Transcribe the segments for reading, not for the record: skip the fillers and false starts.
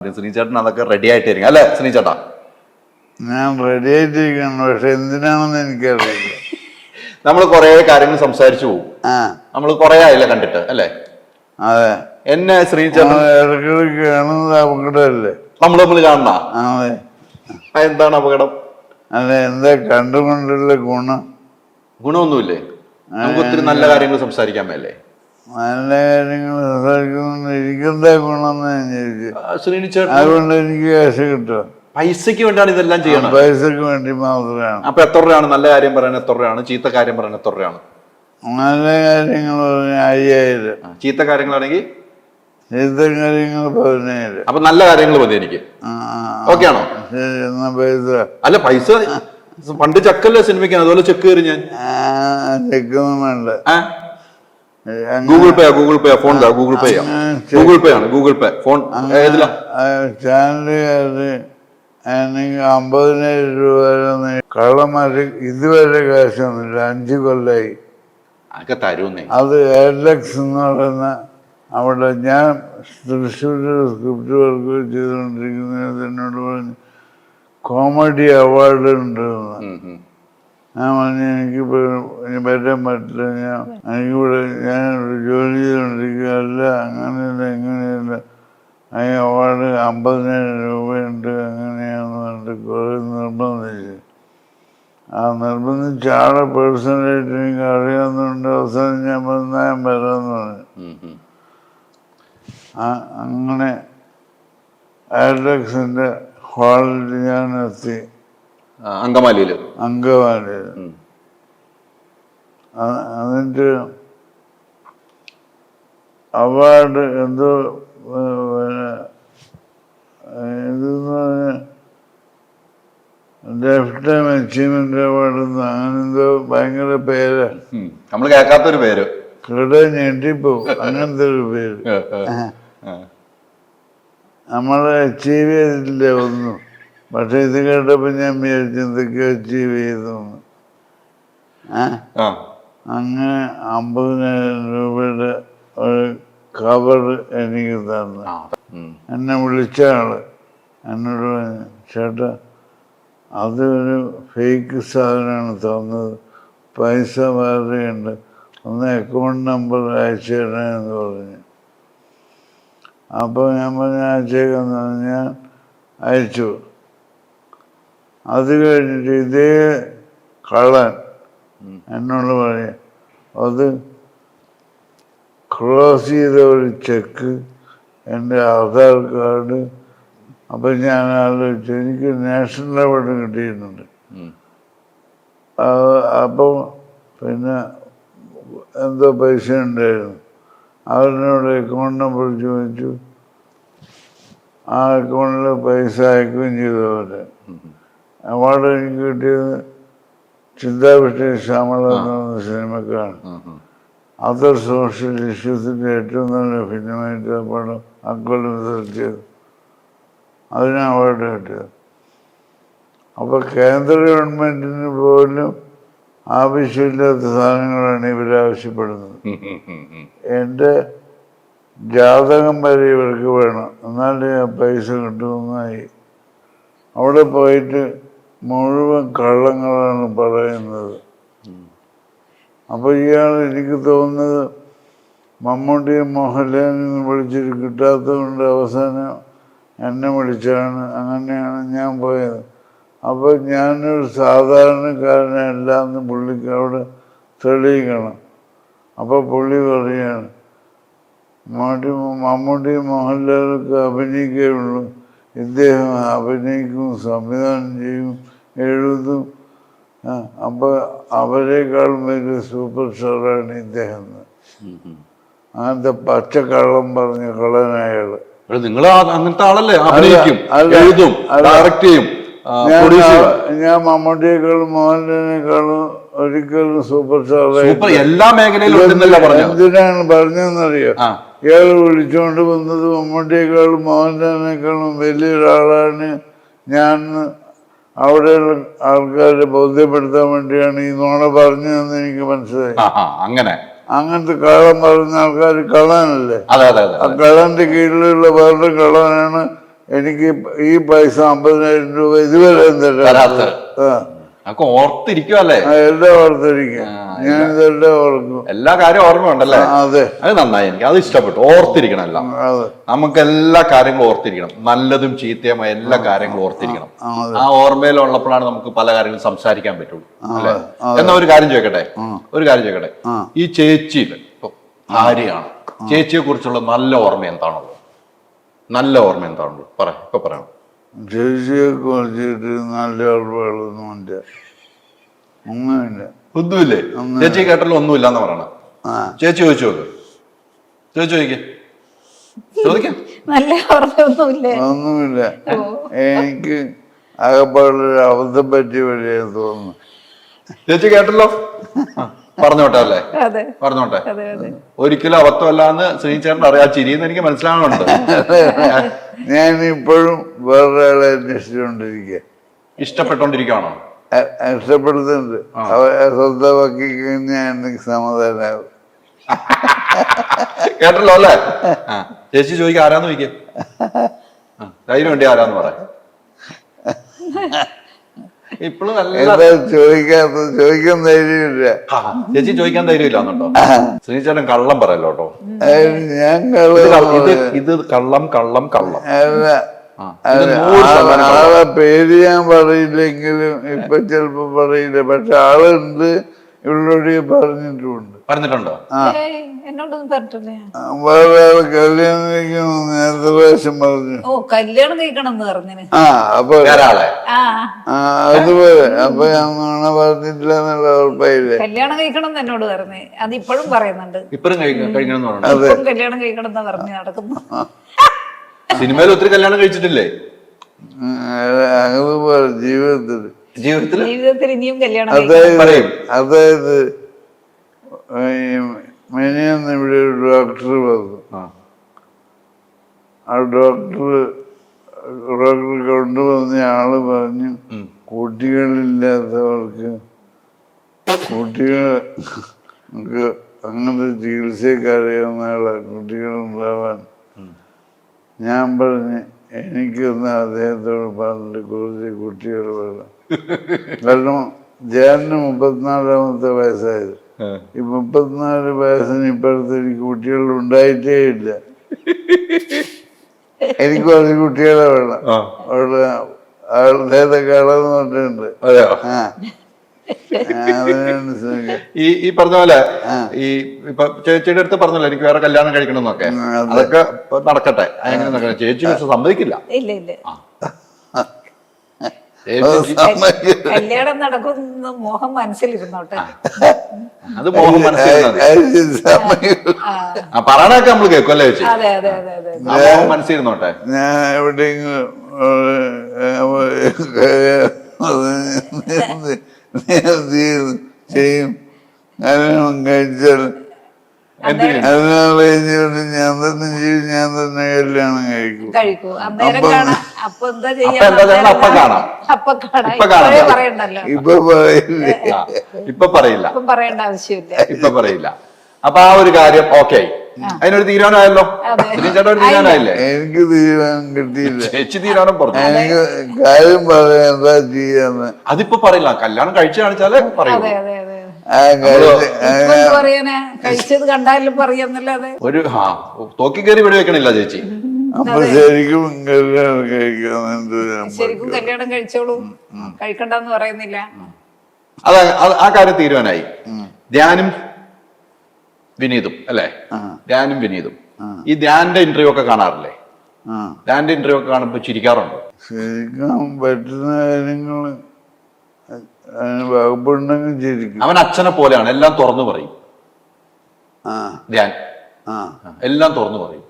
ശ്രീചേട്ടൻ അതൊക്കെ റെഡി ആയിട്ടിരിക്കും അല്ലെ ശ്രീചേട്ടാ? ഞാൻ റെഡി ആയിട്ടിരിക്കണം, പക്ഷെ എന്തിനാണെന്ന് എനിക്കറിയില്ല. നമ്മൾ കുറെ കാര്യങ്ങൾ സംസാരിച്ചു പോകും. നമ്മൾ കുറെ ആയില്ല കണ്ടിട്ട് അല്ലേ? അതെ. എന്നെ ശ്രീചേട്ടൻ ഇടയ്ക്കിടയ്ക്ക് കാണുന്നത് അപകടമല്ലേ? നമ്മൾ കാണണ അതെ. എന്താണ് അപകടം? അതെ, എന്താ കണ്ടുകൊണ്ടുള്ള ഗുണമൊന്നുമില്ലേ? നമുക്ക് ഒത്തിരി നല്ല കാര്യങ്ങൾ സംസാരിക്കാൻ മേലേ? നല്ല കാര്യങ്ങൾ സംസാരിക്കുന്നുണ്ട്. എനിക്കെന്താ ഗുണമെന്ന് ഞാൻ ചോദിച്ചു. അതുകൊണ്ട് എനിക്ക് കാശ് കിട്ടും. പൈസക്ക് വേണ്ടിയാണ് ഇതെല്ലാം ചെയ്യണം. പൈസക്ക് വേണ്ടി മാത്രമാണ്. അപ്പൊ എത്ര രൂപയാണ് നല്ല കാര്യം പറയുന്നത്? എത്ര രൂപയാണ് ചീത്ത കാര്യം പറയുന്നത്? എത്ര രൂപയാണ് നല്ല കാര്യങ്ങൾ പറഞ്ഞ 5000. ചീത്ത കാര്യങ്ങളാണെങ്കിൽ ചീത്ത കാര്യങ്ങൾ 15000. അപ്പൊ നല്ല കാര്യങ്ങൾ മതി എനിക്ക്. ഓക്കെ ആണോ? ശരി, എന്നാ പൈസ. അല്ല, പൈസ പണ്ട് ചെക്കല്ലേ സിനിമയ്ക്കാണ്, അതുപോലെ ചെക്ക് കയറി ഞാൻ. ചെക്കൊന്നും വേണ്ട. ഗൂഗിൾ പേ ഫോൺ ഗൂഗിൾ പേ ആണ്. ഗൂഗിൾ പേ ഫോൺ ഏതിലാ? ചാനലുകാര് എനിക്ക് 50,000 രൂപ കള്ളന്മാര് ഇതുവരെ കാശ് വന്നില്ല. 5 കൊല്ലായി. അതൊക്കെ തരുന്നേ. അത് എയർലക്സ് എന്ന് പറയുന്ന അവിടെ ഞാൻ തൃശ്ശൂര് സ്ക്രിപ്റ്റ് വർക്ക് ചെയ്തുകൊണ്ടിരിക്കുന്നത് എന്നോട് പറഞ്ഞു കോമഡി അവാർഡ് ഉണ്ടെന്ന്. ഞാൻ പറഞ്ഞു എനിക്കിപ്പോൾ വരാൻ പറ്റില്ല, ഞാനിവിടെ ജോലി ചെയ്തുകൊണ്ടിരിക്കുക. അല്ല, അങ്ങനെയല്ല ഇങ്ങനെയല്ല, ഈ അവാർഡ് 50,000 രൂപയുണ്ട് അങ്ങനെയാന്ന് പറഞ്ഞിട്ട് കുറേ നിർബന്ധിച്ചു. ആ നിർബന്ധിച്ച് ആളെ പേഴ്സണലായിട്ട് എനിക്ക് അറിയാവുന്നതുകൊണ്ട് അവസാനം ഞാൻ വരാമെന്ന് പറഞ്ഞു. അങ്ങനെ എയർലക്സിന്റെ ഹാളിൽ ഞാൻ എത്തി. അങ്കമാലിയിൽ. എന്നിട്ട് അവാർഡ് എന്തോ ഇതെന്ന് പറഞ്ഞ ലൈഫ് ടൈം അച്ചീവ്മെന്റ് അവാർഡ് അങ്ങനെന്തോ ഭയങ്കര പേര്. നമ്മൾ കേൾക്കാത്തൊരു പേര്. ഞെട്ടിപ്പോവും. അങ്ങനത്തെ ഒരു പേര്. നമ്മളെ അച്ചീവ് ചെയ്തിട്ടില്ല ഒന്നും. പക്ഷെ ഇത് കേട്ടപ്പോൾ ഞാൻ വിചാരിച്ചു എന്തൊക്കെ അച്ചീവ് ചെയ്തു. അങ്ങനെ 50,000 രൂപയുടെ ഒരു കവർ എനിക്ക് തന്നു. എന്നെ വിളിച്ച ആള് എന്നോട് പറഞ്ഞു, ചേട്ടാ അതൊരു ഫേക്ക് സാധനമാണ് തന്നത്, പൈസ വേറെയുണ്ട്, ഒന്ന് അക്കൗണ്ട് നമ്പർ അയച്ചു തരണമെന്ന് പറഞ്ഞു. അപ്പോൾ ഞാൻ പറഞ്ഞു അയച്ചേക്കാന്ന് പറഞ്ഞു. ഞാൻ അയച്ചു. അത് കഴിഞ്ഞിട്ട് ഇതേ കള്ളൻ എന്നോട് പറയാം അത് ക്രോസ് ചെയ്ത ഒരു ചെക്ക്, എൻ്റെ ആധാർ കാർഡ്. അപ്പം ഞാൻ ആലോചിച്ചു എനിക്ക് നാഷണൽ അവാർഡ് കിട്ടിയിട്ടുണ്ട്. അപ്പോൾ പിന്നെ എന്തോ പൈസ ഉണ്ടായിരുന്നു. അവരിനോട് അക്കൗണ്ട് നമ്പർ ചോദിച്ചു. ആ അക്കൗണ്ടിൽ പൈസ അയക്കുകയും ചെയ്തു. അവരെ അവാർഡ് എനിക്ക് കിട്ടിയത് ചിന്താവിഷ്ട ശ്യാമള എന്ന സിനിമക്കാണ്. അതർ സോഷ്യൽ ഇഷ്യൂസിൻ്റെ ഏറ്റവും നല്ല ഫിലിമായിട്ട് ആ പടം അക്കൊല്ലം സെലക്ട് ചെയ്തു. അതിന് അവാർഡ് കിട്ടിയത്. അപ്പോൾ കേന്ദ്ര ഗവൺമെൻറ്റിന് പോലും ആവശ്യമില്ലാത്ത സാധനങ്ങളാണ് ഇവരാവശ്യപ്പെടുന്നത്. എൻ്റെ ജാതകം വരെ ഇവർക്ക് വേണം, എന്നാലേ ആ പൈസ കിട്ടുമെന്നായി. അവിടെ പോയിട്ട് മുഴുവൻ കള്ളങ്ങളാണ് പറയുന്നത്. അപ്പോൾ ഇയാൾ എനിക്ക് തോന്നുന്നത് മമ്മൂട്ടിയും മോഹൻലാലിനെ വിളിച്ചിട്ട് കിട്ടാത്തതുകൊണ്ട് അവസാനം എന്നെ വിളിച്ചാണ്. അങ്ങനെയാണ് ഞാൻ പോയത്. അപ്പോൾ ഞാനൊരു സാധാരണക്കാരനല്ല എന്ന് പുള്ളിക്ക് അവിടെ തെളിയിക്കണം. അപ്പോൾ പുള്ളി പറയുകയാണ് മമ്മൂട്ടിയും മോഹൻലാലൊക്കെ അഭിനയിക്കുകയുള്ളൂ, ഇദ്ദേഹം അഭിനയിക്കും, സംവിധാനം ചെയ്യും, എഴുതും. അപ്പോൾ അവരെക്കാളും വലിയ സൂപ്പർ സ്റ്റാറാണ് ഇദ്ദേഹം. അങ്ങനത്തെ പച്ചക്കള്ളം പറഞ്ഞ കള്ളനയാള്. നിങ്ങൾ അങ്ങനത്തെ ആളല്ലേ? അഭിനയിക്കും, എഴുതും, ഡയറക്റ്റ് ചെയ്യും. ഞാൻ മമ്മൂട്ടിയേക്കാളും മോഹൻലാലിനേക്കാളും ഒരിക്കലും സൂപ്പർ സ്റ്റാർ എല്ലാ മേഖലയിലും. എന്തിനാണ് പറഞ്ഞതെന്നറിയോ? ഇയാൾ വിളിച്ചുകൊണ്ട് വന്നത് മമ്മൂട്ടിയേക്കാളും മോഹൻലാലിനേക്കാളും വലിയൊരാളാണ് ഞാൻ അവിടെയുള്ള ആൾക്കാരെ ബോധ്യപ്പെടുത്താൻ വേണ്ടിയാണ് ഈ നോണ പറഞ്ഞതെന്ന് എനിക്ക് മനസ്സിലായി. അങ്ങനത്തെ കള്ളം പറയുന്ന ആൾക്കാർ കള്ളനല്ലേ? ആ കള്ളന്റെ കീഴിലുള്ള വേറൊരു കള്ളനാണ് എനിക്ക് ഈ പൈസ 50,000 രൂപ ഇതുവരെ തരാത്ത അതൊക്കെ ഓർത്തിരിക്കുവല്ലേ? എല്ലാം ഓർത്തിരിക്കും, ഞാൻ ഇതെല്ലാം ഓർക്കും, എല്ലാ കാര്യവും ഓർമ്മയുണ്ടല്ലേ? അതെ, അത് നന്നായി, എനിക്ക് അത് ഇഷ്ടപ്പെട്ടു. ഓർത്തിരിക്കണം എല്ലാം, നമുക്ക് എല്ലാ കാര്യങ്ങളും ഓർത്തിരിക്കണം, നല്ലതും ചീത്തയുമായ എല്ലാ കാര്യങ്ങളും ഓർത്തിരിക്കണം. ആ ഓർമ്മയിലുള്ളപ്പോഴാണ് നമുക്ക് പല കാര്യങ്ങളും സംസാരിക്കാൻ പറ്റുള്ളൂ, അല്ലെ? എന്നാ ഒരു കാര്യം ചോദിക്കട്ടെ, ഈ ചേച്ചിയിൽ ഇപ്പൊ ഭാര്യയാണ്, ചേച്ചിയെ കുറിച്ചുള്ള നല്ല ഓർമ്മ എന്താണുള്ളത്? നല്ല ഓർമ്മ എന്താണുള്ളത്? ഇപ്പൊ പറയണം. ചേച്ചിയെ കുറിച്ചിട്ട് നല്ല ഓർമ്മകളൊന്നുമില്ല, ഒന്നുമില്ല. ഒന്നുമില്ലേ? ചേച്ചി കേട്ടല്ലോ ഒന്നുമില്ല എന്ന് പറയണ. ചേച്ചി ചോദിച്ചു നോക്ക്, ചോദിക്കാം. നല്ല ഓർമ്മയൊന്നുമില്ലേ? ഒന്നുമില്ല. എനിക്ക് അകപ്പാടൊരു അബദ്ധം പറ്റിയ വഴിയാന്ന് തോന്നുന്നു. ചേച്ചി കേട്ടല്ലോ, പറഞ്ഞോട്ടെ അല്ലേ? പറഞ്ഞോട്ടെ. ഒരിക്കലും അബദ്ധമല്ലാന്ന് ശ്രീചേട്ടൻ അറിയാ, ചിരിയെന്ന് എനിക്ക് മനസ്സിലാവുന്നുണ്ട്. ഞാൻ ഇപ്പോഴും വേറൊരാളെ അന്വേഷിച്ചുകൊണ്ടിരിക്കുക. ഇഷ്ടപ്പെട്ടോണ്ടിരിക്കുകയാണോ? ഇഷ്ടപ്പെടുന്നുണ്ട്. സ്വന്തമാക്കി കഴിഞ്ഞാൽ എനിക്ക് സമാധാനാവും. കേട്ടല്ലോ അല്ലേ? ചേച്ചി ചോദിക്കുക, ആരാന്ന് ചോദിക്കുക. ധൈര്യം വേണ്ടി ആരാന്ന് പറയാം. ഇപ്പോഴും ചോദിക്കാൻ ധൈര്യമില്ല. ചേച്ചി ചോദിക്കാൻ ധൈര്യമില്ലാന്നുണ്ടോ? ശ്രീചേട്ടൻ കള്ളം പറയല്ലോ കേട്ടോ. ഞാൻ ഇത് കള്ളം കള്ളം കള്ളം. ആളെ പേര് ഞാൻ പറയില്ലെങ്കിലും ഇപ്പൊ ചെലപ്പോ പറയില്ല, പക്ഷെ ആളുണ്ട്, ഇവളോട് പറഞ്ഞിട്ടുമുണ്ട്. പറഞ്ഞിട്ടുണ്ടോ? എന്നോടൊന്നും പറഞ്ഞിട്ടില്ല. വേറെ ആള് കല്യാണം കഴിക്കണം നേരത്തെ പ്രാവശ്യം പറഞ്ഞു. ഓ, കല്യാണം കഴിക്കണം എന്ന് പറഞ്ഞു. അപ്പൊ അതുപോലെ അപ്പൊ ഞാൻ പറഞ്ഞിട്ടില്ല എന്നുള്ള ഉറപ്പായില്ലേ? കല്യാണം കഴിക്കണം എന്ന് എന്നോട് പറഞ്ഞു. അത് ഇപ്പോഴും പറയുന്നുണ്ട്. ഇപ്പോഴും കഴിക്കണം കല്യാണം കഴിക്കണം എന്ന് പറഞ്ഞു നടക്കുന്നു. സിനിമയിൽ ഒത്തിരി കല്യാണം കഴിച്ചിട്ടില്ലേ? അതുപോലെ ജീവിതത്തിൽ ഇനിയും കല്യാണം. അതായത് മെനിയെന്ന് ഇവിടെ ഒരു ഡോക്ടർ വന്നു. ആ ഡോക്ടർ കൊണ്ടുവന്ന ആള് പറഞ്ഞു, കുട്ടികളില്ലാത്തവർക്ക് അങ്ങനത്തെ ചികിത്സയൊക്കെ അറിയാവുന്ന ആളാണ് കുട്ടികളുണ്ടാവാൻ. ഞാൻ പറഞ്ഞ് എനിക്കൊന്ന് അദ്ദേഹത്തോട് പറഞ്ഞിട്ട് കുറച്ച് കുട്ടികൾ വേണം. കാരണം ജാനിന് 34ാമത്തെ വയസ്സായത്. ഈ 34 വയസ്സിന് ഇപ്പോഴത്തെ എനിക്ക് കുട്ടികൾ ഉണ്ടായിട്ടേ ഇല്ല. എനിക്ക് കുറച്ച് കുട്ടികളെ വേണം. അവിടെ അദ്ദേഹത്തൊക്കെ അളന്ന് പറഞ്ഞിട്ടുണ്ട്. ഈ പറഞ്ഞ പോലെ ഈ ഇപ്പൊ ചേച്ചിയുടെ അടുത്ത് പറഞ്ഞല്ലോ എനിക്ക് വേറെ കല്യാണം കഴിക്കണം എന്നൊക്കെ, അതൊക്കെ നടക്കട്ടെ. അങ്ങനെ ചേച്ചി പക്ഷെ സമ്മതിക്കില്ല. കല്യാണം നടക്കുന്ന മോഹം മനസ്സിലിരുന്നോട്ടെ, അത് മോഹം പറയണൊക്കെ നമ്മള് കേൾക്കും അല്ലേ ചേച്ചി? മോഹം മനസ്സിലിരുന്നോട്ടെ. ഞാൻ എവിടെയെങ്കിലും ചെയ്യും, കല്യാണം കഴിച്ചാൽ അതിനാൾ കഴിഞ്ഞിട്ട് ഞാൻ തന്നെ ചെയ്യും, ഞാൻ തന്നെ കല്യാണം കഴിക്കും. ഇപ്പൊ പറയില്ല. ഇപ്പൊ പറയില്ല. അപ്പൊ ആ ഒരു കാര്യം ഓക്കെ, അതിനൊരു തീരുമാനമായല്ലോ. ചേട്ടാ ഒരു തീരുമാനമായില്ലേ? എനിക്ക് തീരുമാനം കിട്ടിയില്ല. ചേച്ചി തീരുമാനം പറഞ്ഞു. എനിക്ക് കാര്യം പറയാൻ എന്താ ചെയ്യാന്ന് അതിപ്പോ പറയില്ല. കല്യാണം കഴിച്ചു കാണിച്ചാലേ പറയൂ. കഴിച്ചത് കണ്ടാലും പറയാന്നല്ലാതെ ഒരു തോക്കി കയറി വെടി വെക്കണില്ല ചേച്ചി. അപ്പൊ ശരിക്കും കല്യാണം കഴിക്കാൻ ശരിക്കും കല്യാണം കഴിച്ചോളൂ, കഴിക്കണ്ടെന്ന് പറയുന്നില്ല. ആ കാര്യം തീരുമാനമായി. ധ്യാനും വിനീതും അല്ലേ? ധ്യാനും വിനീതും. ഈ ധ്യാന്റെ ഇന്റർവ്യൂ ഒക്കെ കാണാറില്ലേ? ധ്യാന്റെ ഇന്റർവ്യൂ ഒക്കെ കാണുമ്പോ ചിരിക്കാറുണ്ടോ? ശരിക്കും പറ്റുന്ന കാര്യങ്ങള് വകുപ്പുണ്ടെങ്കിൽ ശരിക്കും. അവൻ അച്ഛനെ പോലെയാണ്, എല്ലാം തുറന്നു പറയും. ധ്യാൻ എല്ലാം തുറന്നു പറയും.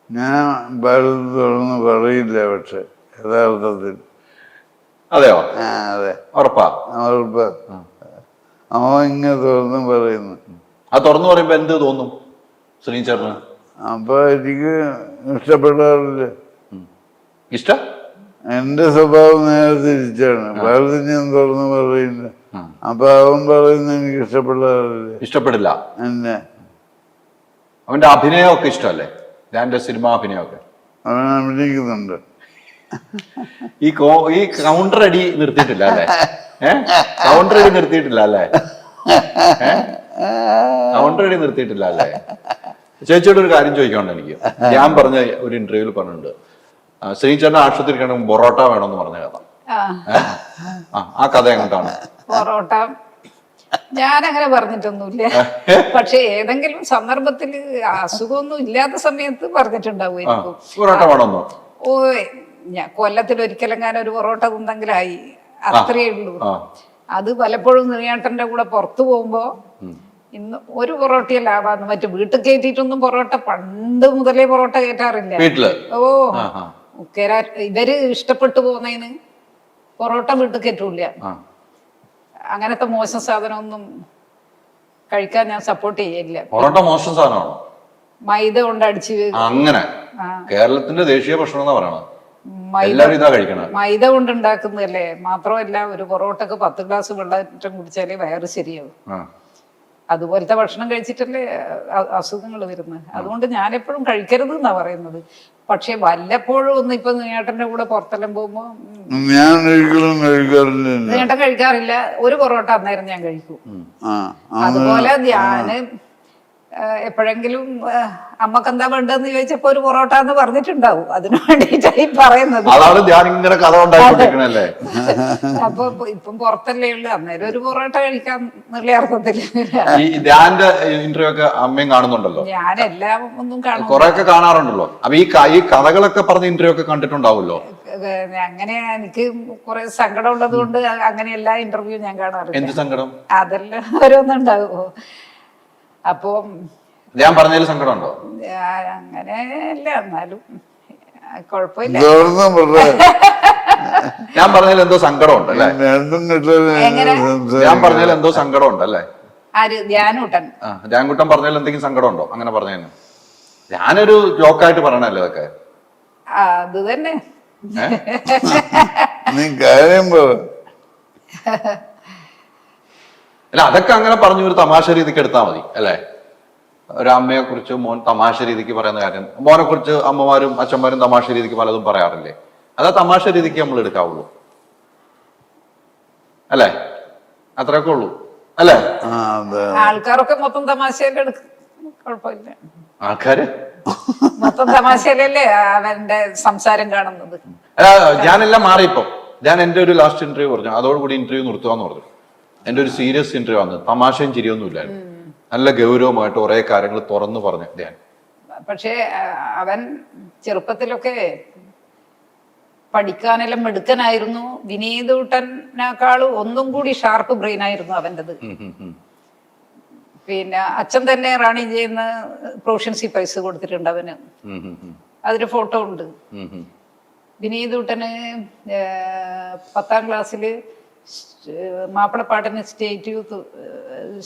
ഞാൻ പലതും തുറന്ന് പറയില്ല, പക്ഷെ യഥാർത്ഥത്തിൽ. അതെയോ? അതെ, ഉറപ്പാ? ഉറപ്പാ. അവൻ ഇങ്ങനെ തുറന്ന് പറയുന്നു. ആ തുറന്നു പറയുമ്പോ എന്ത് തോന്നും ശ്രീചേട്ടന്? അപ്പൊ എനിക്ക് ഇഷ്ടപ്പെടാറില്ല. ഇഷ്ടം എന്റെ സ്വഭാവം നേരെ തിരിച്ചാണ്. പലതും ഞാൻ തുറന്ന് പറയില്ല. അപ്പൊ അവൻ പറയുന്നത് എനിക്ക് ഇഷ്ടപ്പെടില്ല. എന്നെ അവന്റെ അഭിനയമൊക്കെ ഇഷ്ടമല്ലേ? ധ്യാന്റെ സിനിമ അഭിനയമൊക്കെ അവൻ അഭിനയിക്കുന്നുണ്ട്. ഈ കൗണ്ടർ അടി നിർത്തിയിട്ടില്ല അല്ലേ? കൗണ്ടർ അടി നിർത്തിയിട്ടില്ല അല്ലേ? കൗണ്ടർ അടി നിർത്തിയിട്ടില്ല അല്ലേ? ചേച്ചിയോട് ഒരു കാര്യം ചോദിക്കാണ്ട് എനിക്ക്. ഞാൻ പറഞ്ഞ ഒരു ഇന്റർവ്യൂവിൽ പറഞ്ഞിട്ടുണ്ട്, ശ്രീചേട്ടൻ ആശുപത്രി കിടക്കും പൊറോട്ട വേണമെന്ന് പറഞ്ഞ കഥ. ആ കഥ എങ്ങോട്ടാണ്? പൊറോട്ട ഞാനങ്ങനെ പറഞ്ഞിട്ടൊന്നുമില്ല. പക്ഷെ ഏതെങ്കിലും സന്ദർഭത്തിൽ അസുഖമൊന്നും ഇല്ലാത്ത സമയത്ത് പറഞ്ഞിട്ടുണ്ടാവും. പൊറോട്ട വേണമെന്നോ? ഓ, ഞാൻ കൊല്ലത്തിൽ ഒരിക്കലെങ്ങാനും ഒരു പൊറോട്ട തിന്നെങ്കിലായി, അത്രയേ ഉള്ളൂ. അത് പലപ്പോഴും നീയാട്ടന്റെ കൂടെ പുറത്തു പോകുമ്പോ ഇന്ന് ഒരു പൊറോട്ടയല്ല ആവാന്ന്, മറ്റു വീട്ടിൽ കയറ്റിയിട്ടൊന്നും പൊറോട്ട പണ്ട് മുതലേ പൊറോട്ട കയറ്റാറില്ല. ഓ, ഇവര് ഇഷ്ടപ്പെട്ടു പോകുന്നതിന് പൊറോട്ട വീട്ടിൽ കയറ്റൂല. അങ്ങനത്തെ മോശം സാധനമൊന്നും കഴിക്കാൻ ഞാൻ സപ്പോർട്ട് ചെയ്യില്ല. പൊറോട്ട മോശം സാധനമാണോ? മൈദ കൊണ്ട് അടിച്ച്, അങ്ങനെ കേരളത്തിന്റെ ദേശീയ ഭക്ഷണം എന്നാ പറയണത്. മൈദ കൊണ്ട് ഉണ്ടാക്കുന്നതല്ലേ. മാത്രമല്ല, ഒരു പൊറോട്ടക്ക് 10 ഗ്ലാസ് വെള്ളം കുടിച്ചാലേ വയറ് ശരിയാവും. അതുപോലത്തെ ഭക്ഷണം കഴിച്ചിട്ടല്ലേ അസുഖങ്ങൾ വരുന്നത്. അതുകൊണ്ട് ഞാൻ എപ്പോഴും കഴിക്കരുത് എന്നാ പറയുന്നത്. പക്ഷെ വല്ലപ്പോഴും ഒന്ന് ഇപ്പൊ നീട്ടന്റെ കൂടെ പുറത്തെല്ലാം പോകുമ്പോ നീട്ടം കഴിക്കാറില്ല. ഒരു പൊറോട്ട അന്നേരം ഞാൻ കഴിക്കും. അതുപോലെ ഞാന് എപ്പോഴെങ്കിലും അമ്മക്ക് എന്താ വേണ്ടതെന്ന് ചോദിച്ചപ്പോ ഒരു പൊറോട്ട എന്ന് പറഞ്ഞിട്ടുണ്ടാവും. അതിനു വേണ്ടിയിട്ടായി പറയുന്നത്. അപ്പൊ ഇപ്പം പുറത്തല്ലേ ഉള്ളു, അന്നേരം ഒരു പൊറോട്ട കഴിക്കാൻ നല്ല അർത്ഥത്തില്. ഇന്റർവ്യൂ ഒക്കെ അമ്മയും കാണുന്നുണ്ടല്ലോ. ഞാൻ എല്ലാം ഒന്നും കാണാറുണ്ടല്ലോ. അപ്പൊ ഈ കഥകളൊക്കെ പറഞ്ഞ ഇന്റർവ്യൂ ഒക്കെ കണ്ടിട്ടുണ്ടാവുമല്ലോ. അങ്ങനെ എനിക്ക് കുറെ സങ്കടം ഉള്ളത് കൊണ്ട് അങ്ങനെ എല്ലാ ഇന്റർവ്യൂ ഞാൻ കാണാറില്ല. എന്ത് സങ്കടം? അതെല്ലാം ഓരോന്നുണ്ടാവുമോ. അപ്പൊ ഞാൻ പറഞ്ഞതിൽ സങ്കടമുണ്ടോ? അങ്ങനെയല്ല, എന്നാലും കുഴപ്പമില്ല. ഞാൻ പറഞ്ഞതിൽ എന്തോ സങ്കടമുണ്ട് അല്ലേ? ഞാൻ പറഞ്ഞതിൽ എന്തോ സങ്കടമുണ്ട് അല്ലേ? ആര്? ധ്യാനൂട്ടൻ. ധ്യാൻകുട്ടൻ പറഞ്ഞതിൽ എന്തെങ്കിലും സങ്കടമുണ്ടോ? അങ്ങനെ പറഞ്ഞതിന് ഞാനൊരു ജോക്കായിട്ട് പറയണല്ലോ അതൊക്കെ. അത് തന്നെ. അല്ല, അതൊക്കെ അങ്ങനെ പറഞ്ഞു ഒരു തമാശ രീതിക്ക് എടുത്താൽ മതി അല്ലേ? ഒരു അമ്മയെ കുറിച്ച് മോൻ തമാശ രീതിക്ക് പറയുന്ന കാര്യം, മോനെ കുറിച്ച് അമ്മമാരും അച്ഛന്മാരും തമാശ രീതിക്ക് പലതും പറയാറില്ലേ? അതാ തമാശ രീതിക്ക് നമ്മൾ എടുക്കാവുള്ളൂ അല്ലേ? അത്രയൊക്കെ ഉള്ളൂ അല്ലേ? ആൾക്കാരൊക്കെ മൊത്തം തമാശയിലെ എടുക്കും, കുഴപ്പമില്ല. ആൾക്കാര് മൊത്തം തമാശയിലല്ലേ അവന്റെ സംസാരം കാണുന്നത്. ഞാനെല്ലാം മാറിയിപ്പോ. ഞാൻ എന്റെ ഒരു ലാസ്റ്റ് ഇന്റർവ്യൂ പറഞ്ഞു, അതോടുകൂടി ഇന്റർവ്യൂ നിർത്തുകയെന്ന് പറഞ്ഞു. എന്റെ ഒരു സീരിയസ് ഇന്റർവ്യൂ ആണ്, തമാശയും ചിരിയൊന്നും ഇല്ലായിരുന്നു. നല്ല ഗൗരവമായിട്ട് കുറെ കാര്യങ്ങൾ തുറന്നു പറഞ്ഞു ധ്യാൻ. പക്ഷേ അവൻ ചെറുപ്പത്തിലൊക്കെ പഠിക്കാനെല്ലാം മിടുക്കനായിരുന്നു. വിനീതൂട്ടനേക്കാളും ഒന്നും കൂടി ഷാർപ്പ് ബ്രെയിൻ ആയിരുന്നു അവൻ്റെത്. പിന്നെ അച്ഛൻ തന്നെ റാണി ചെയ്യുന്ന പ്രൊഫഷൻസി പ്രൈസ് കൊടുത്തിട്ടുണ്ട് അവന്. അതിന് ഫോട്ടോ ഉണ്ട്. വിനീതൂട്ടന് 10ാം ക്ലാസ്സിൽ മാപ്പിളപ്പാട്ടിന്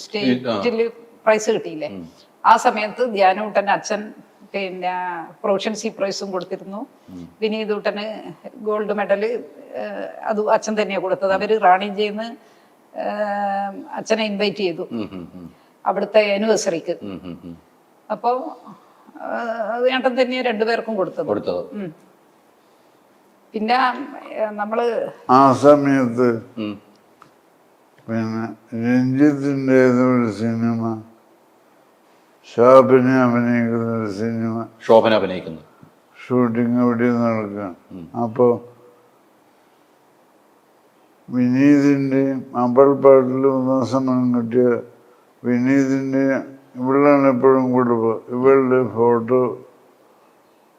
സ്റ്റേറ്റില് പ്രൈസ് കിട്ടിയില്ലേ? ആ സമയത്ത് ധ്യാനൂട്ടന് അച്ഛൻ പിന്നെ പ്രൊഫഷൻസി പ്രൈസും കൊടുത്തിരുന്നു. വിനീതൂട്ടന് ഗോൾഡ് മെഡല് അത് അച്ഛൻ തന്നെയാണ് കൊടുത്തത്. അവര് റാണിജിന്ന് അച്ഛനെ ഇൻവൈറ്റ് ചെയ്തു അവിടുത്തെ ആനിവേഴ്സറിക്ക്. അപ്പോ ഏട്ടൻ തന്നെയാണ് രണ്ടുപേർക്കും കൊടുത്തത്. പിന്നെ നമ്മള് ആ സമയത്ത് പിന്നെ രഞ്ജിത്തിന്റെ ഏതൊരു സിനിമ, ശോഭന അഭിനയിക്കുന്ന ഷൂട്ടിങ് എവിടെ നടക്കുകയാണ്. അപ്പോ വിനീതിൻ്റെയും അമ്പൽപ്പാട്ടിൽ 1 സമ്മാനം കിട്ടിയ വിനീതിൻ്റെ ഇവളാണ് എപ്പോഴും കൊടുക്കുക. ഇവളുടെ ഫോട്ടോ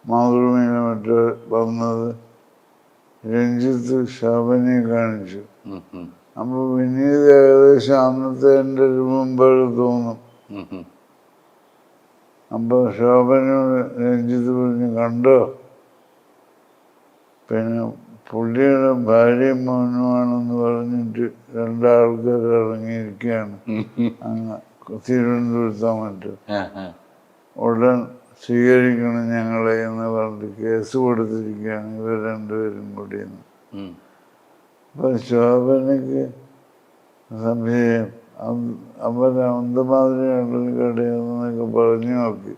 മാതൃഭൂമിയിലെ മറ്റോ വന്നത് രഞ്ജിത്ത് ശോഭനയെ കാണിച്ചു. അപ്പൊ വിനീത് ഏകദേശം അന്നത്തെ എൻ്റെ ഒരു മുമ്പ് തോന്നും. അപ്പൊ ശോഭനയോട് രഞ്ജിത്ത് പറഞ്ഞു, കണ്ടോ പിന്നെ പുള്ളിയുടെ ഭാര്യയും മോനുമാണെന്ന് പറഞ്ഞിട്ട് 2 ആൾക്കാർ ഇറങ്ങിയിരിക്കുകയാണ് അങ്ങ് തിരുവനന്തപുരത്തോ മറ്റോ. ഉടൻ സ്വീകരിക്കണം ഞങ്ങളെ എന്ന് പറഞ്ഞിട്ട് കേസ് കൊടുത്തിരിക്കുകയാണ് ഇവർ 2 പേരും കൂടി. അപ്പൊ ശോഭനയ്ക്ക് സംശയം, അവർ അന്തമാതിരിയുള്ള കടയെന്നൊക്കെ പറഞ്ഞു നോക്കി.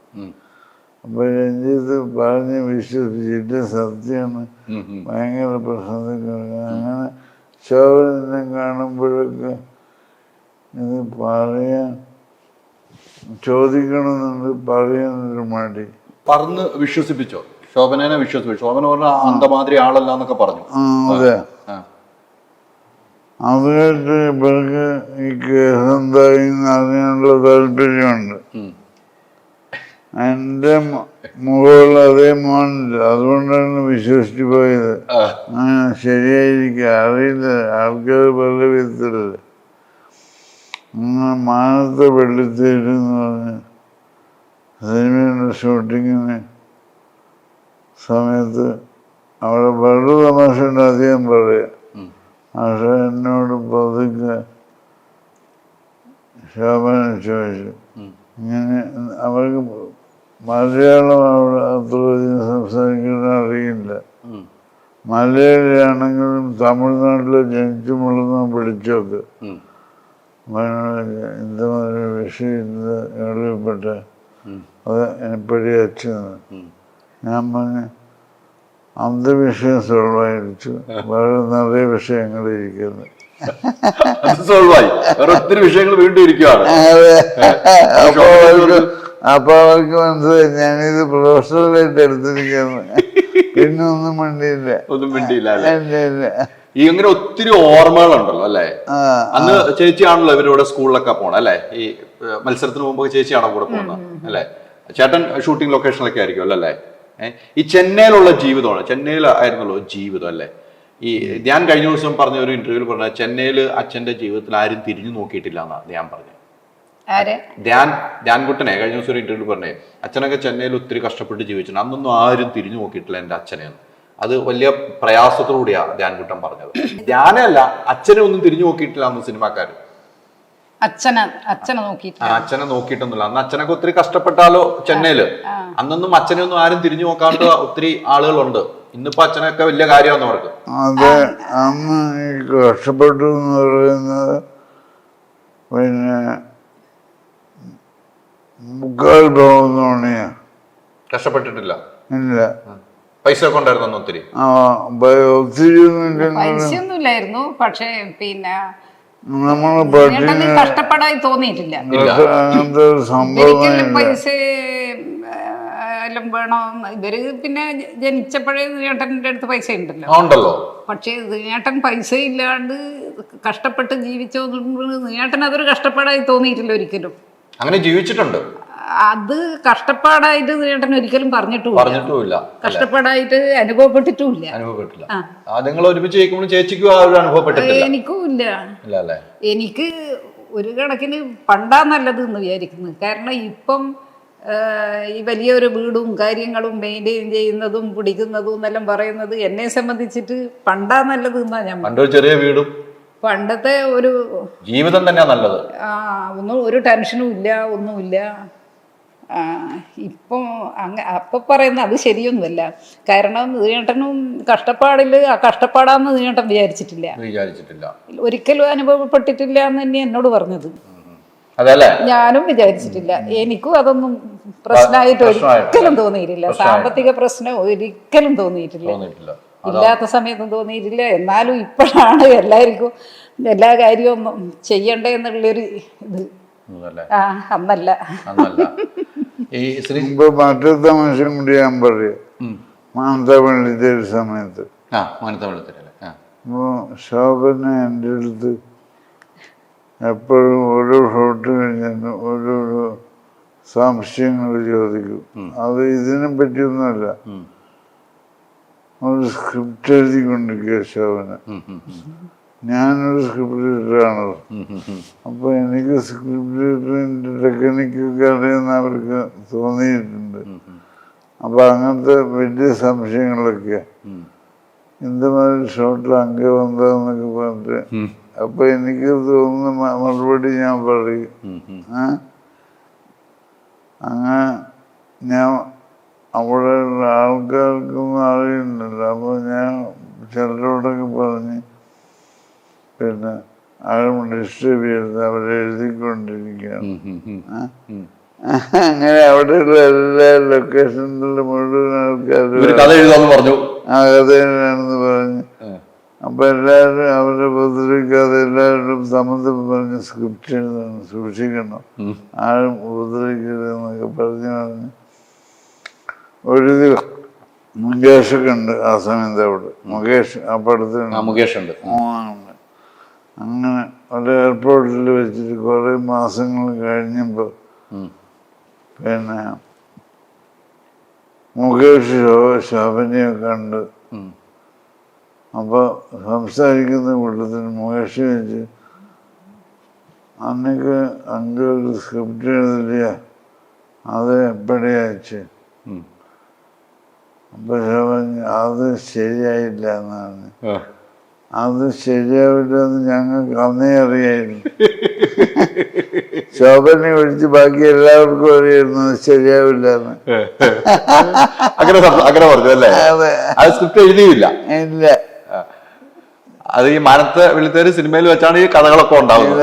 അപ്പൊ രഞ്ജിത്ത് പറഞ്ഞ് വിശ്വസിച്ചിട്ട് സത്യമാണ് ഭയങ്കര പ്രശ്നത്തിൽ അങ്ങനെ ശോഭനെ കാണുമ്പോഴൊക്കെ ഇത് പറയാൻ ചോദിക്കണമെന്നുണ്ട്, പറയാനൊരു മടി. പറഞ്ഞ് വിശ്വസിപ്പിച്ചോ? ശോഭനനെ വിശ്വസിപ്പിച്ചു? ശോഭന പറഞ്ഞ അന്തമാതിരി ആളല്ല എന്നൊക്കെ പറഞ്ഞു. അതെ. അത് കേട്ട് ഇവർക്ക് ഈ കേസ് എന്തായി അറിയാനുള്ള താല്പര്യമുണ്ട്. എൻ്റെ മുകളിൽ അതേ മോനില്ല, അതുകൊണ്ടാണ് വിശ്വസിച്ചു പോയത്. ശരിയായിരിക്കും, അറിയില്ല, ആൾക്കാർ പല വിധത്തിലല്ലേ. മാനത്തെ വെള്ളിത്തേര് എന്ന് പറഞ്ഞ് സിനിമയുടെ ഷൂട്ടിങ്ങിന് സമയത്ത് അവിടെ വളരെ തമാശയുണ്ട്, അധികം പറയാം. പക്ഷെ എന്നോട് പതുക്കെ ശോഭന ചോദിച്ചു, ഇങ്ങനെ അവർക്ക് മലയാളം അവിടെ അത്ര സംസാരിക്കാൻ അറിയില്ല, മലയാളിയാണെങ്കിലും തമിഴ്നാട്ടിൽ ജനിച്ചു മുളന്ന പിടിച്ചൊക്കെ இந்த மாதிரி விஷயம் எழுதப்பட்ட அதை எப்படி ஆச்சுன்னு ഞാൻ പറഞ്ഞ് அந்த விஷயம் സോൾവായിരിച്ചു, വേറെ നിറയെ വിഷയങ്ങൾ ഇരിക്കുന്നു. ഒത്തിരി വിഷയങ്ങൾ വീണ്ടും ഇരിക്കുകയാണ്. അപ്പൊ അവർക്ക് മനസ്സിലായി ഞാനിത് പ്രൊഫഷണലായിട്ട് എടുത്തിരിക്കുന്നു. പിന്നെ ഒന്നും മിണ്ടിയില്ല. ഈ ഇങ്ങനെ ഒത്തിരി ഓർമ്മകളുണ്ടല്ലോ അല്ലെ? അന്ന് ചേച്ചിയാണല്ലോ ഇവരുടെ സ്കൂളിലൊക്കെ പോണ അല്ലെ? ഈ മത്സരത്തിന് മുമ്പ് ചേച്ചിയാണോ കൂടെ പോകുന്നത് അല്ലെ? ചേട്ടൻ ഷൂട്ടിംഗ് ലൊക്കേഷനിലൊക്കെ ആയിരിക്കും അല്ലേ? ഈ ചെന്നൈയിലുള്ള ജീവിതമാണ്, ചെന്നൈയിൽ ആയിരുന്നല്ലോ ജീവിതം അല്ലെ? ഈ ഞാൻ കഴിഞ്ഞ ദിവസം പറഞ്ഞ ഒരു ഇന്റർവ്യൂവിൽ പറഞ്ഞ ചെന്നൈയിൽ അച്ഛന്റെ ജീവിതത്തിൽ ആരും തിരിഞ്ഞു നോക്കിയിട്ടില്ല എന്നാണ് ഞാൻ പറഞ്ഞത്. ധ്യാൻകുട്ടനെ കഴിഞ്ഞ ദിവസം ഒരു ഇന്റർവ്യൂവിൽ പറഞ്ഞേ, അച്ഛനൊക്കെ ചെന്നൈയിൽ ഒത്തിരി കഷ്ടപ്പെട്ട് ജീവിച്ചിട്ടുണ്ട്, അന്നൊന്നും ആരും തിരിഞ്ഞു നോക്കിയിട്ടില്ല എൻ്റെ അച്ഛനെ. അത് വലിയ പ്രയാസത്തോടുകൂടിയാ ധ്യാൻകുട്ടൻ പറഞ്ഞത്. ധ്യാനല്ല, അച്ഛനെ ഒന്നും തിരിഞ്ഞു നോക്കിയിട്ടില്ല അന്ന് സിനിമാക്കാര്. അച്ഛനെ നോക്കിയിട്ടൊന്നുമില്ല. അന്ന് അച്ഛനൊക്കെ ഒത്തിരി കഷ്ടപ്പെട്ടാലോ ചെന്നൈയില്. അന്നൊന്നും അച്ഛനെ ഒന്നും ആരും തിരിഞ്ഞു നോക്കാത്ത ഒത്തിരി ആളുകളുണ്ട്. ഇന്നിപ്പോ അച്ഛനൊക്കെ വലിയ കാര്യമാണ് അവർക്ക്. അതെ, അന്ന് കഷ്ടപ്പെട്ടു എന്ന് പറയുന്നത് പിന്നെ മുക്കാൽ ഭാഗം കഷ്ടപ്പെട്ടിട്ടില്ല. ഇല്ല, പൈസ ഒക്കെ ഉണ്ടായിരുന്നു ഒത്തിരി. പൈസയൊന്നുമില്ലായിരുന്നു, പക്ഷേ പിന്നെ നമ്മള് കഷ്ടപ്പാടായി തോന്നിയിട്ടില്ല. പൈസ എല്ലാം വേണോ? ഇവര് പിന്നെ ജനിച്ചപ്പോഴേ ചേട്ടൻ്റെ അടുത്ത് പൈസ ഉണ്ടല്ലോ. പക്ഷേ ചേട്ടൻ പൈസ ഇല്ലാണ്ട് കഷ്ടപ്പെട്ട് ജീവിച്ചോണ്ട് ചേട്ടൻ അതൊരു കഷ്ടപ്പാടായി തോന്നിയിട്ടില്ല ഒരിക്കലും. അങ്ങനെ ജീവിച്ചിട്ടുണ്ട്. അത് കഷ്ടപ്പാടായിട്ട് ചേട്ടൻ ഒരിക്കലും പറഞ്ഞിട്ടുമില്ല, കഷ്ടപ്പാടായിട്ട് അനുഭവപ്പെട്ടിട്ടുമില്ല. നിങ്ങൾ ഒരുമിച്ച് ചേച്ചിക്കും എനിക്കും ഇല്ല. എനിക്ക് ഒരു കണക്കിന് പണ്ടാ നല്ലത് എന്ന് വിചാരിക്കുന്നു. കാരണം ഇപ്പം ഈ വലിയൊരു വീടും കാര്യങ്ങളും മെയിൻറ്റെയിൻ ചെയ്യുന്നതും പിടിക്കുന്നതും എന്നെല്ലാം പറയുന്നത് എന്നെ സംബന്ധിച്ചിട്ട് പണ്ടാ നല്ലത് എന്നാ ഞാൻ. ചെറിയ വീടും പണ്ടത്തെ ഒരു ജീവിതം തന്നെയാ നല്ലത്. ഒന്നും ഒരു ടെൻഷനും ഇല്ല, ഒന്നുമില്ല. ഇപ്പം അപ്പൊ പറയുന്ന അത് ശരിയൊന്നുമല്ല. കാരണം നീട്ടനും കഷ്ടപ്പാടില് ആ കഷ്ടപ്പാടാന്ന് നീട്ടൻ വിചാരിച്ചിട്ടില്ല, ഒരിക്കലും അനുഭവപ്പെട്ടിട്ടില്ല എന്ന് തന്നെ എന്നോട് പറഞ്ഞത്. ഞാനും വിചാരിച്ചിട്ടില്ല. എനിക്കും അതൊന്നും പ്രശ്നമായിട്ട് ഒരിക്കലും തോന്നിയിട്ടില്ല. സാമ്പത്തിക പ്രശ്നം ഒരിക്കലും തോന്നിയിട്ടില്ല, ഇല്ലാത്ത സമയത്തും തോന്നിയിട്ടില്ല. എന്നാലും ഇപ്പോഴാണ് എല്ലാവർക്കും എല്ലാ കാര്യവും ചെയ്യണ്ടേ എന്നുള്ളൊരു ഇത്. അന്നല്ല. മറ്റത്തെ മനുഷ്യൻ കൂടി ഞാൻ പറയാം. മാനന്തവാടിയിലെ ഒരു സമയത്ത് ശോഭന എൻ്റെ അടുത്ത് എപ്പോഴും ഓരോ ഷോട്ട് കഴിഞ്ഞാൽ ഓരോരോ സംശയങ്ങൾ ചോദിക്കും. അത് ഇതിനെ പറ്റിയൊന്നുമല്ല, ഒരു സ്ക്രിപ്റ്റ് എഴുതിക്കൊണ്ടിരിക്കുക ശോഭന. ഞാനൊരു സ്ക്രിപ്റ്റ് റൈറ്ററാണല്ലോ. അപ്പൊ എനിക്ക് സ്ക്രിപ്റ്റ് റൈറ്ററിന്റെ ടെക്നിക്കൊക്കെ അറിയുന്ന അവർക്ക് തോന്നിയിട്ടുണ്ട്. അപ്പൊ അങ്ങനത്തെ വലിയ സംശയങ്ങളൊക്കെ ഇന്തമാതിരി ഷോട്ടിൽ അങ്ക വന്നതെന്നൊക്കെ പറഞ്ഞിട്ട് അപ്പൊ എനിക്ക് തോന്നുന്ന മറുപടി ഞാൻ പറയും. അങ്ങനെ ഞാൻ അവിടെ ആൾക്കാർക്കൊന്നും അറിയുന്നില്ല. അപ്പൊ ഞാൻ ചിലരോടൊക്കെ പറഞ്ഞ് പിന്നെ ആരും ഡിസ്റ്റർബ് ചെയ്യരുത്, അവരെഴുതിക്കൊണ്ടിരിക്കുകയാണ്. അങ്ങനെ അവിടെയുള്ള എല്ലാ ലൊക്കേഷനിലും മുഴുവൻ ആൾക്കാരും ഒരു കഥ എഴുതാന്ന് പറഞ്ഞു. ആ കഥയാണെന്ന് പറഞ്ഞു. അപ്പൊ എല്ലാവരും അവരെ ഉപദ്രവിക്കാതെ എല്ലാവരും സമ്മതം പറഞ്ഞ് സ്ക്രിപ്റ്റ് എഴുതണം, സൂക്ഷിക്കണം, ആരും ഉപദ്രവിക്കരുതെന്നൊക്കെ പറഞ്ഞു. ഒരു മുകേഷൊക്കെ ഉണ്ട് ആ സമയത്ത് അവിടെ. മുകേഷ് ആ പടത്തിൽ മുകേഷ് ഉണ്ട്. അങ്ങനെ ഒരു എയർപോർട്ടിൽ വെച്ചിട്ട് കുറെ മാസങ്ങൾ കഴിഞ്ഞപ്പോ പിന്നെ മുകേഷ് ശോഭനയെ കണ്ട്. അപ്പൊ സംസാരിക്കുന്ന കൂട്ടത്തിൽ മുകേഷ് വെച്ച് അന്നൊക്കെ അங்கே ഒരു സ്ക്രിപ്റ്റ് എഴുതില്ല, അത് എപ്പോഴാച്ച്. അപ്പൊ ശോഭന അത് ശരിയായില്ല എന്നാണ്. അത് ശരിയാവില്ല എന്ന് ഞങ്ങൾക്ക് അന്നേ അറിയായിരുന്നു. ശോഭനെ ഒഴിച്ച് ബാക്കി എല്ലാവർക്കും അറിയായിരുന്നു ശരിയാവില്ല എന്ന്. അങ്ങനെ പറഞ്ഞു അല്ലേ? അത് സ്ക്രിപ്റ്റ് എഴുതിയില്ല. ഇല്ല. അത് ഈ മാനത്തെ വെള്ളിത്തേര് സിനിമയിൽ വെച്ചാണ് ഈ കഥകളൊക്കെ ഉണ്ടാവുന്നത്.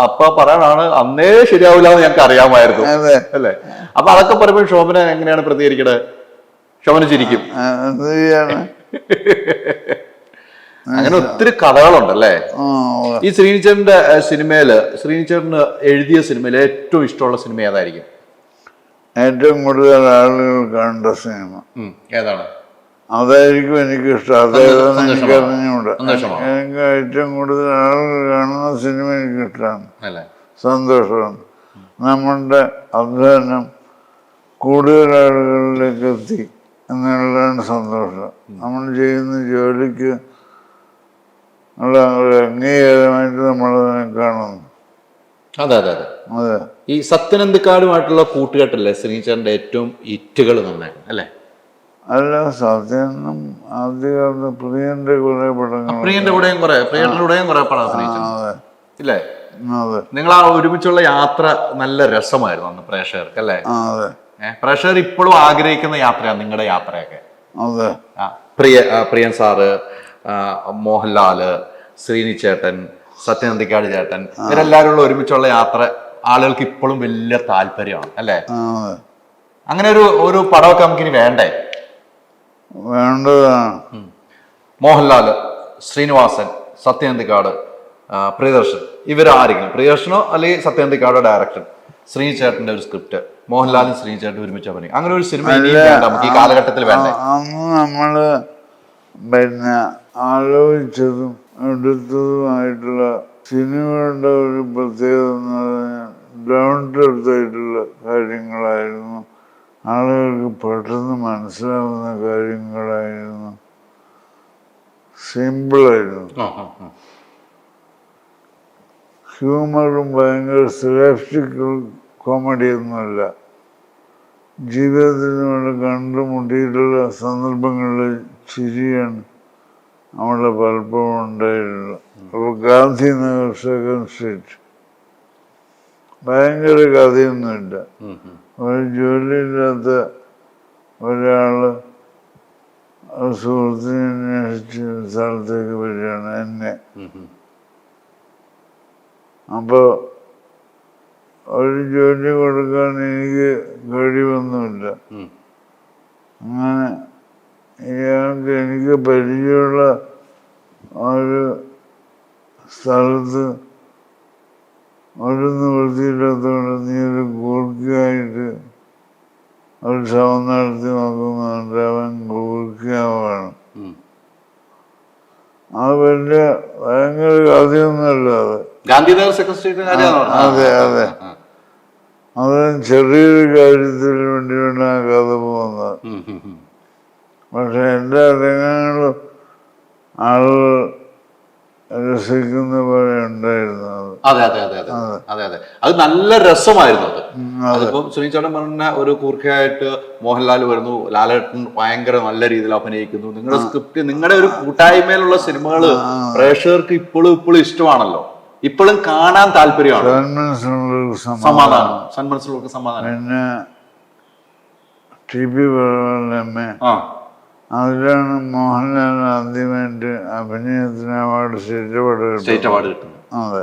അപ്പൊ പറയാനാണ് അന്നേ ശരിയാവില്ല എന്ന് ഞങ്ങൾക്ക് അറിയാമായിരുന്നു അല്ലേ? അപ്പൊ അതൊക്കെ പറയുമ്പോൾ ശോഭന എങ്ങനെയാണ് പ്രതികരിക്കണത്? ശോഭന ചിരിക്കും. അങ്ങനെ ഒത്തിരി കഥകളുണ്ടല്ലേ ഈ ശ്രീനിച്ചേട്ടന്റെ സിനിമയില്? ശ്രീനിച്ചേട്ടന് എഴുതിയ സിനിമയിൽ ഏറ്റവും ഇഷ്ടമുള്ള സിനിമ ഏതായിരിക്കും? ഏറ്റവും കൂടുതൽ ആളുകൾ കണ്ട സിനിമ ഏതാണ്? അതായിരിക്കും എനിക്കിഷ്ടം. അതേതാണെന്ന് എനിക്ക് അറിഞ്ഞുകൂടാ. എനിക്ക് ഏറ്റവും കൂടുതൽ ആളുകൾ കാണുന്ന സിനിമ എനിക്കിഷ്ടമാണ്, സന്തോഷമാണ്. നമ്മളുടെ അധ്വാനം കൂടുതൽ ആളുകളിലേക്ക് എത്തി എന്നുള്ളതാണ് സന്തോഷം. നമ്മൾ ചെയ്യുന്ന ജോലിക്ക് ഉള്ള ഒരു അംഗീകാരമായിട്ട് നമ്മളതിനെ കാണുന്നു. അതെ അതെ അതെ അതെ. ഈ സത്യനന്ദിക്കാടുമായിട്ടുള്ള കൂട്ടുകെട്ടല്ലേ ശ്രീനിച്ചേട്ടന്റെ ഏറ്റവും ഹിറ്റുകൾ നന്നായിരുന്നു അല്ലേ? അല്ല, സത്യനും ആദ്യകാലത്ത് പ്രിയന്റെ കുറെ പടങ്ങൾ, പ്രിയന്റെ കൂടെയും കുറെ പടം ഇല്ലേ? നിങ്ങൾ ആ ഒരുമിച്ചുള്ള യാത്ര നല്ല രസമായിരുന്നു അന്ന് പ്രേക്ഷകർക്ക് അല്ലേ? പ്രേക്ഷകർ ഇപ്പോഴും ആഗ്രഹിക്കുന്ന യാത്രയാണ് നിങ്ങളുടെ യാത്രയൊക്കെ. പ്രിയൻ സാറ്, മോഹൻലാല്, ശ്രീനിച്ചേട്ടൻ, സത്യനന്ദിക്കാട് ചേട്ടൻ, ഇവരെല്ലാവരും ഒരുമിച്ചുള്ള യാത്ര ആളുകൾക്ക് ഇപ്പോഴും വലിയ താല്പര്യമാണ് അല്ലേ? അങ്ങനെ ഒരു പടമൊക്കെ നമുക്കിനി വേണ്ടേ? വേണ്ടതാണ്. മോഹൻലാല്, ശ്രീനിവാസൻ, സത്യനന്ദിക്കാട്, പ്രിയദർശൻ, ഇവരാരെങ്കിലും, പ്രിയദർശനോ അല്ലെങ്കിൽ സത്യനന്ദിക്കാടോ ഡയറക്ഷൻ, ശ്രീനിച്ചേട്ടന്റെ ഒരു സ്ക്രിപ്റ്റ്, മോഹൻലാലും ശ്രീനിച്ചേട്ടൻ ഒരുമിച്ച് അഭിനയിക്കും, അങ്ങനെ ഒരു സിനിമ നമുക്ക് ഈ കാലഘട്ടത്തിൽ വേണ്ടേ? അന്ന് നമ്മള് പിന്നെ ആലോചിച്ചതും എടുത്തതുമായിട്ടുള്ള സിനിമയുടെ ഒരു പ്രത്യേകത എന്ന് പറഞ്ഞാൽ ഡൗൺ ടു എർത്ത് ആയിട്ടുള്ള കാര്യങ്ങളായിരുന്നു, ആളുകൾക്ക് പെട്ടെന്ന് മനസ്സിലാവുന്ന കാര്യങ്ങളായിരുന്നു, സിമ്പിളായിരുന്നു. ഹ്യൂമറും ഭയങ്കര സ്ലാപ്സ്റ്റിക് കോമഡിയൊന്നുമല്ല. ജീവിതത്തിൽ നമ്മൾ കണ്ടുമുട്ടിയിട്ടുള്ള സന്ദർഭങ്ങളിൽ ചിരിയാണ് അവിടെ പലപ്പോഴും ഉണ്ടായിട്ടുള്ളത്. അപ്പോൾ ഗാന്ധിനഗർ സെക്കൻഡ് സ്ട്രീറ്റ് ഭയങ്കര കഥയൊന്നുമില്ല. ഒരു ജോലിയില്ലാത്ത ഒരാള് സുഹൃത്തിനെ അന്വേഷിച്ച് സ്ഥലത്തേക്ക് വരികയാണ്, എന്നെ. അപ്പോൾ ഒരു ജോലി കൊടുക്കാൻ എനിക്ക് കഴിവൊന്നുമില്ല. അങ്ങനെ ഇയാൾക്ക് എനിക്ക് പരിചയമുള്ള ഒരു സ്ഥലത്ത് ഒരു നിവൃത്തിയില്ലാത്തതുകൊണ്ട് നീ ഒരു ഗൂർഖയായിട്ട് ഒരു ശ്രമം നടത്തി നോക്കുന്നുണ്ട്. അവൻ ഗൂർഖയാവാണ്. അത് വലിയ ഭയങ്കര കഥയൊന്നുമല്ല. അതെ അതെ, അത് ചെറിയൊരു കാര്യത്തിന് വേണ്ടിയാണ് ആ കഥ പോകുന്നത്. പക്ഷെ എല്ലാ രംഗങ്ങളും ആളുകൾ രസിക്കുന്ന പോലെ ഉണ്ടായിരുന്നു. അത് നല്ല രസമായിരുന്നു. അതിപ്പം ശ്രീനിച്ചേട്ടൻ പറഞ്ഞ ഒരു കൂർക്കയായിട്ട് മോഹൻലാൽ വരുന്നു, ലാലേട്ടൻ ഭയങ്കര നല്ല രീതിയിൽ അഭിനയിക്കുന്നു. നിങ്ങളുടെ സ്ക്രിപ്റ്റ്, നിങ്ങളുടെ ഒരു കൂട്ടായ്മയിലുള്ള സിനിമകള് പ്രേക്ഷകർക്ക് ഇപ്പോഴും ഇഷ്ടമാണല്ലോ, ഇപ്പോഴും കാണാൻ താല്പര്യമാണ്. സമാധാനം, സന്മനസ്സിലുള്ളവർക്ക് സമാധാനം. പിന്നെ ടി.പി. അതിലാണ് മോഹൻലാൽ ആദ്യമായിട്ട് അഭിനയത്തിന് അവാർഡ്, സ്റ്റേറ്റ് അവാർഡ് കിട്ടുന്നത്. അതെ.